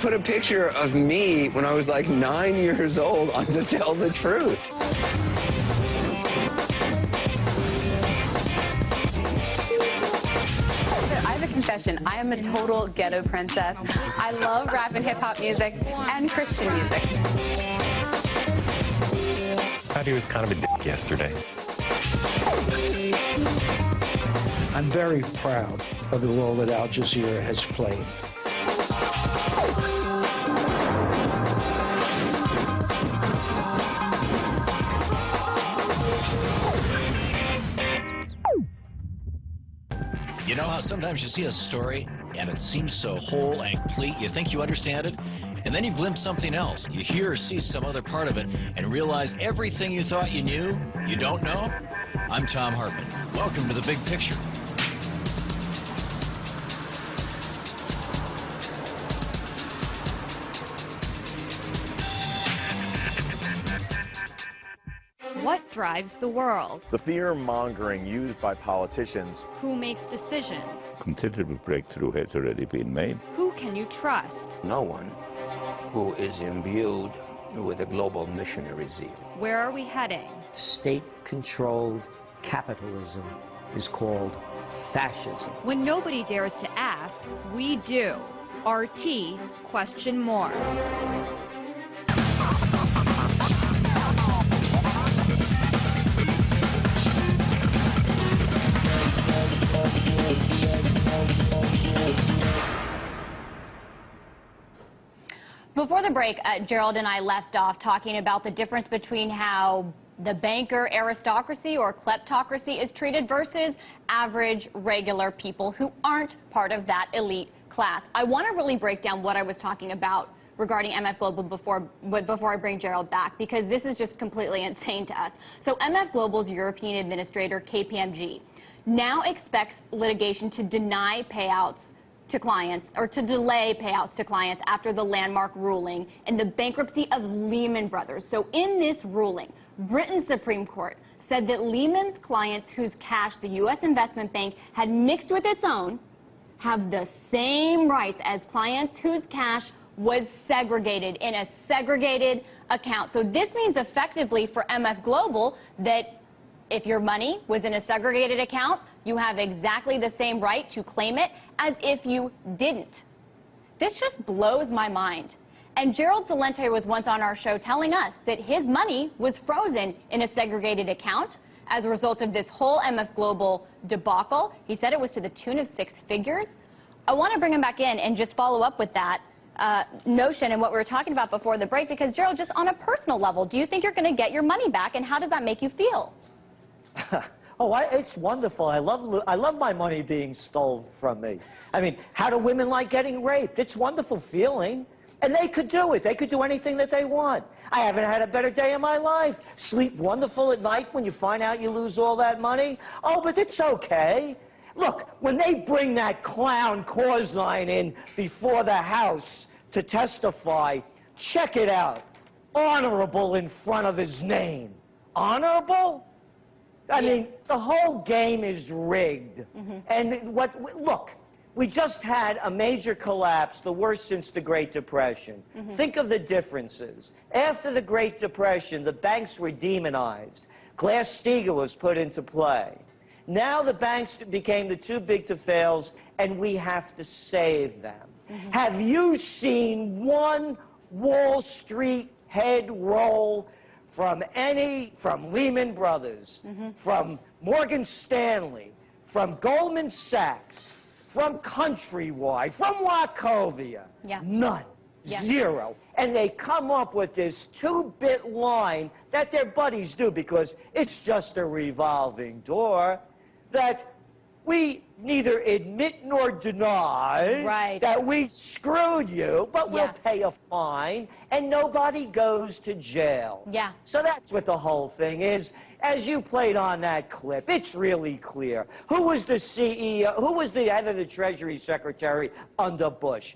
put a picture of me when I was like 9 years old on To Tell the Truth. I have a confession. I am a total ghetto princess. I love rap and hip-hop music and Christian music. I thought he was kind of a dick yesterday. I'm very proud of the role that Al Jazeera has played. You know how sometimes you see a story and it seems so whole and complete, you think you understand it, and then you glimpse something else. You hear or see some other part of it and realize everything you thought you knew, you don't know? I'm Tom Hartman. Welcome to The Big Picture. What drives the world? The fear-mongering used by politicians. Who makes decisions? Considerable breakthrough has already been made. Who can you trust? No one who is imbued with a global missionary zeal. Where are we heading? State-controlled capitalism is called fascism. When nobody dares to ask, we do. RT, question more. Before the break, Gerald and I left off talking about the difference between how the banker aristocracy or kleptocracy is treated versus average, regular people who aren't part of that elite class. I want to really break down what I was talking about regarding MF Global before I bring Gerald back, because this is just completely insane to us. So MF Global's European administrator, KPMG, now expects litigation to deny payouts to clients, or to delay payouts to clients after the landmark ruling in the bankruptcy of Lehman Brothers. So in this ruling, Britain's Supreme Court said that Lehman's clients whose cash the U.S. investment bank had mixed with its own have the same rights as clients whose cash was segregated in a segregated account. So this means effectively for MF Global that if your money was in a segregated account, you have exactly the same right to claim it as if you didn't. This just blows my mind. And Gerald Celente was once on our show telling us that his money was frozen in a segregated account as a result of this whole MF Global debacle. He said it was to the tune of 6 figures. I want to bring him back in and just follow up with that notion and what we were talking about before the break, because Gerald, just on a personal level, do you think you're going to get your money back, and how does that make you feel? Oh, it's wonderful. I love my money being stolen from me. I mean, how do women like getting raped? It's a wonderful feeling. And they could do it. They could do anything that they want. I haven't had a better day in my life. Sleep wonderful at night when you find out you lose all that money. Oh, but it's okay. Look, when they bring that clown Corzine in before the House to testify, check it out. Honorable in front of his name. Honorable? I mean, the whole game is rigged. And look, we just had a major collapse, the worst since the Great Depression. Think of the differences. After the Great Depression, the banks were demonized. Glass-Steagall was put into play. Now the banks became the too big to fails, and we have to save them. Have you seen one Wall Street head roll from Lehman Brothers, from Morgan Stanley, from Goldman Sachs, from Countrywide, from Wachovia? None. Zero. And they come up with this 2-bit line that their buddies do because it's just a revolving door, that we neither admit nor deny that we screwed you, but we'll pay a fine, and nobody goes to jail. So that's what the whole thing is. As you played on that clip, it's really clear. Who was the CEO, who was the head of the Treasury Secretary under Bush?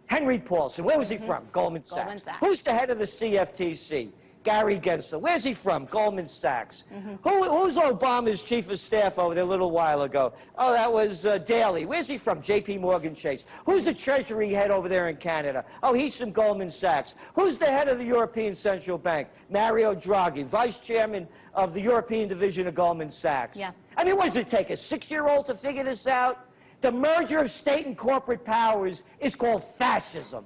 Henry Paulson. Where was he from? Goldman Sachs. Who's the head of the CFTC? Gary Gensler. Where's he from? Goldman Sachs. Who's Obama's chief of staff over there a little while ago? Oh, that was Daley. Where's he from? J.P. Morgan Chase. Who's the Treasury head over there in Canada? Oh, he's from Goldman Sachs. Who's the head of the European Central Bank? Mario Draghi, vice chairman of the European division of Goldman Sachs. Yeah. I mean, what does it take, a 6-year-old to figure this out? The merger of state and corporate powers is called fascism.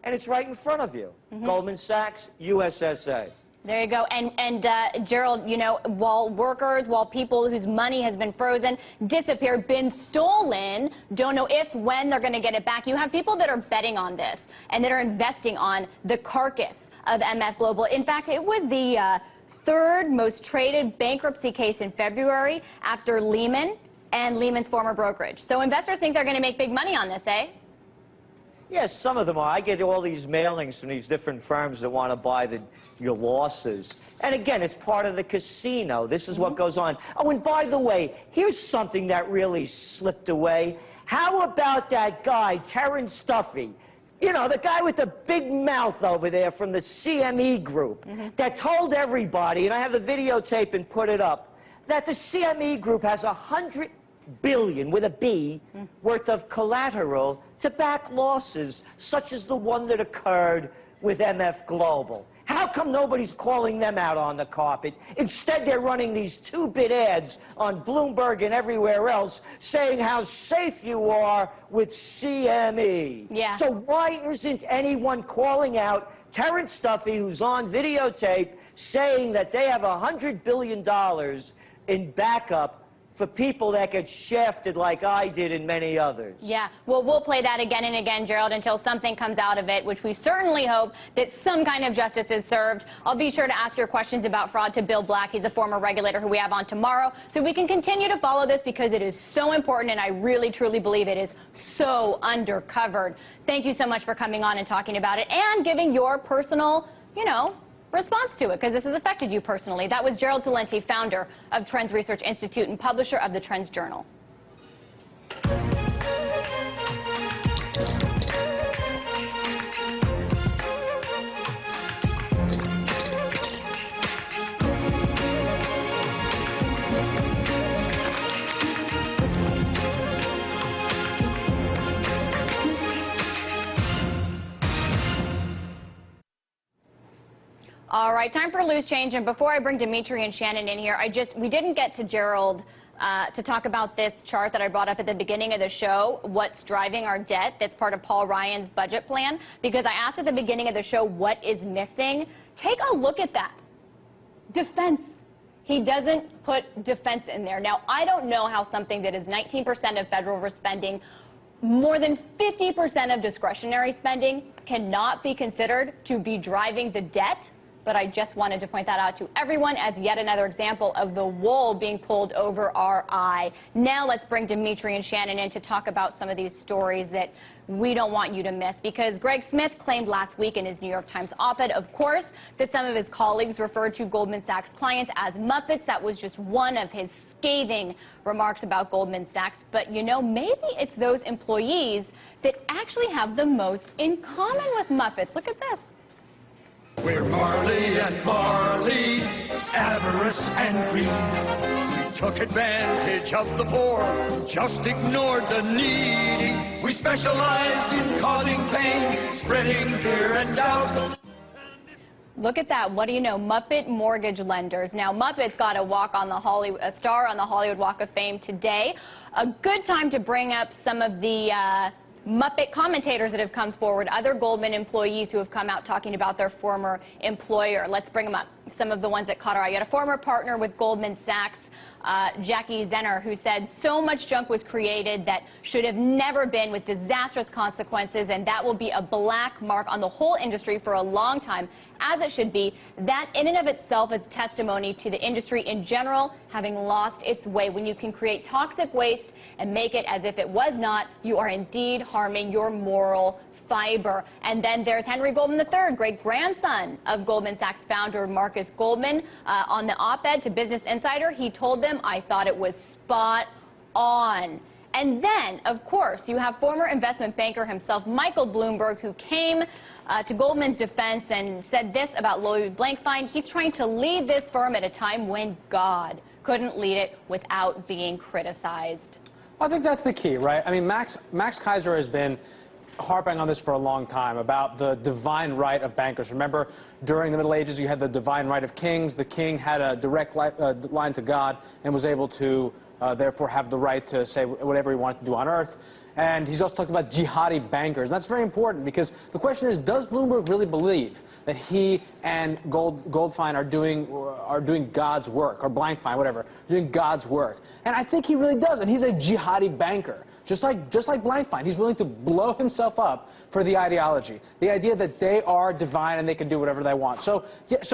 And it's right in front of you. Goldman Sachs, USSA. There you go. And Gerald, you know, while people whose money has been frozen, disappeared, been stolen, don't know if, when they're going to get it back, you have people that are betting on this and that are investing on the carcass of MF Global. In fact, it was the third most traded bankruptcy case in February after Lehman and Lehman's former brokerage. So investors think they're going to make big money on this, eh? Yes, some of them are. I get all these mailings from these different firms that want to buy your losses. And again, it's part of the casino. This is what goes on. Oh, and by the way, here's something that really slipped away. How about that guy, Terrence Duffy? You know, the guy with the big mouth over there from the CME group that told everybody, and I have the videotape and put it up, that the CME group has $100 billion, with a B, worth of collateral to back losses, such as the one that occurred with MF Global. How come nobody's calling them out on the carpet? Instead, they're running these 2-bit ads on Bloomberg and everywhere else saying how safe you are with CME. Yeah. So why isn't anyone calling out Terrence Duffy, who's on videotape, saying that they have $100 billion in backup for people that get shafted like I did and many others? Yeah, well, we'll play that again and again, Gerald, until something comes out of it, which we certainly hope that some kind of justice is served. I'll be sure to ask your questions about fraud to Bill Black. He's a former regulator who we have on tomorrow, so we can continue to follow this because it is so important, and I really, truly believe it is so undercovered. Thank you so much for coming on and talking about it and giving your personal, you know, response to it, because this has affected you personally. That was Gerald Celente, founder of Trends Research Institute and publisher of the Trends Journal. All right, time for Loose Change. And before I bring Dimitri and Shannon in here, we didn't get to Gerald to talk about this chart that I brought up at the beginning of the show, what's driving our debt. That's part of Paul Ryan's budget plan, because I asked at the beginning of the show what is missing. Take a look at that. Defense. He doesn't put defense in there. Now, I don't know how something that is 19% of federal spending, more than 50% of discretionary spending, cannot be considered to be driving the debt. But I just wanted to point that out to everyone as yet another example of the wool being pulled over our eye. Now let's bring Dimitri and Shannon in to talk about some of these stories that we don't want you to miss, because Greg Smith claimed last week in his New York Times op-ed, of course, that some of his colleagues referred to Goldman Sachs clients as Muppets. That was just one of his scathing remarks about Goldman Sachs. But, you know, maybe it's those employees that actually have the most in common with Muppets. Look at this. We're Marley and Marley, avarice and greed. We took advantage of the poor, just ignored the needy. We specialized in causing pain, spreading fear and doubt. Look at that. What do you know? Muppet mortgage lenders. Now, Muppets got a star on the Hollywood Walk of Fame today. A good time to bring up some of the Muppet commentators that have come forward, other Goldman employees who have come out talking about their former employer. Let's bring them up. Some of the ones that caught our eye. You had a former partner with Goldman Sachs, Jackie Zenner, who said so much junk was created that should have never been, with disastrous consequences, and that will be a black mark on the whole industry for a long time, as it should be. That in and of itself is testimony to the industry in general having lost its way. When you can create toxic waste and make it as if it was not, you are indeed harming your moral fiber. And then there's Henry Goldman III, great-grandson of Goldman Sachs founder Marcus Goldman. On the op-ed to Business Insider, he told them, "I thought it was spot on." And then, of course, you have former investment banker himself, Michael Bloomberg, who came to Goldman's defense and said this about Lloyd Blankfein: he's trying to lead this firm at a time when God couldn't lead it without being criticized. I think that's the key, right? I mean, Max Keiser has been harping on this for a long time about the divine right of bankers. Remember, during the Middle Ages, you had the divine right of kings. The king had a direct line to God and was able to, therefore, have the right to say whatever he wanted to do on earth. And he's also talked about jihadi bankers. That's very important because the question is, does Bloomberg really believe that he and Goldfein are doing God's work, or Blankfein, whatever, doing God's work? And I think he really does, and he's a jihadi banker. Just like Blankfein, he's willing to blow himself up for the ideology, the idea that they are divine and they can do whatever they want. So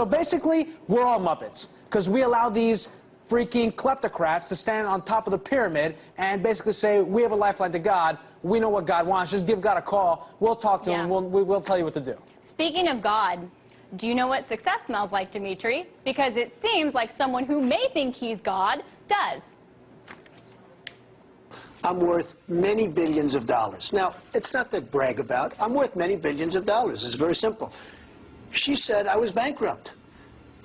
basically, we're all Muppets because we allow these freaking kleptocrats to stand on top of the pyramid and basically say, we have a lifeline to God, we know what God wants, just give God a call, we'll talk to him, we'll tell you what to do. Speaking of God, do you know what success smells like, Dimitri? Because it seems like someone who may think he's God does. I'm worth many billions of dollars. Now, it's not to brag about. I'm worth many billions of dollars. It's very simple. She said I was bankrupt.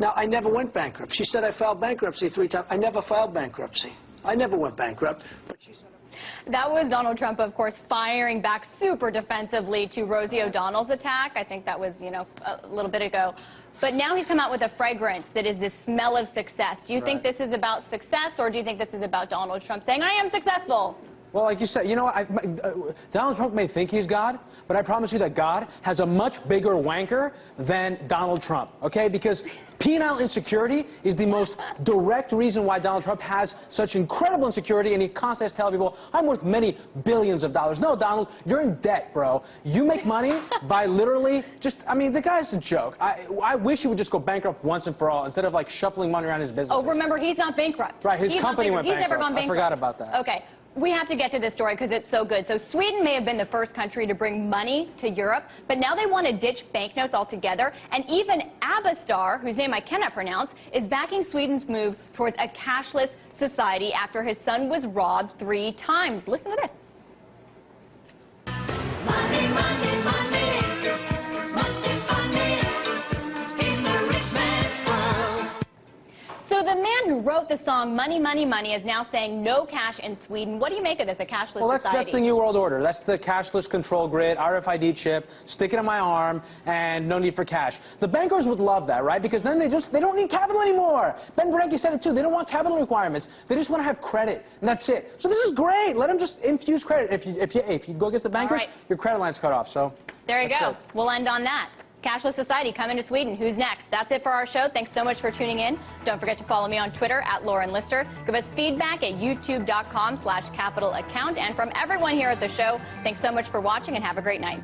Now, I never went bankrupt. She said I filed bankruptcy 3 times. I never filed bankruptcy. I never went bankrupt. But she said that was Donald Trump, of course, firing back super defensively to Rosie O'Donnell's attack. I think that was, a little bit ago. But now he's come out with a fragrance that is the smell of success. Do you think this is about success, or do you think this is about Donald Trump saying, I am successful? Well, like you said, Donald Trump may think he's God, but I promise you that God has a much bigger wanker than Donald Trump, okay? Because penile insecurity is the most direct reason why Donald Trump has such incredible insecurity, and he constantly has to tell people, I'm worth many billions of dollars. No, Donald, you're in debt, bro. You make money by literally the guy's a joke. I wish he would just go bankrupt once and for all, instead of, like, shuffling money around his business. Oh, remember, he's not bankrupt. Right, his company went bankrupt. He's never gone bankrupt. I forgot about that. Okay. We have to get to this story because it's so good. So Sweden may have been the first country to bring money to Europe, but now they want to ditch banknotes altogether. And even Abastar, whose name I cannot pronounce, is backing Sweden's move towards a cashless society after his son was robbed 3 times. Listen to this. Money, money, money. Must be funny in the rich man's world. So the man who wrote the song Money, Money, Money is now saying no cash in Sweden. What do you make of this, a cashless society? That's the New World Order. That's the cashless control grid, RFID chip, stick it in my arm, and no need for cash. The bankers would love that, right? Because then they don't need capital anymore. Ben Bernanke said it too. They don't want capital requirements. They just want to have credit, and that's it. So this is great. Let them just infuse credit. If you go against the bankers, your credit line's cut off. So there you go. We'll end on that. Cashless society coming to Sweden. Who's next? That's it for our show. Thanks so much for tuning in. Don't forget to follow me on Twitter @LaurenLister. Give us feedback at youtube.com/Capital Account. And from everyone here at the show, thanks so much for watching and have a great night.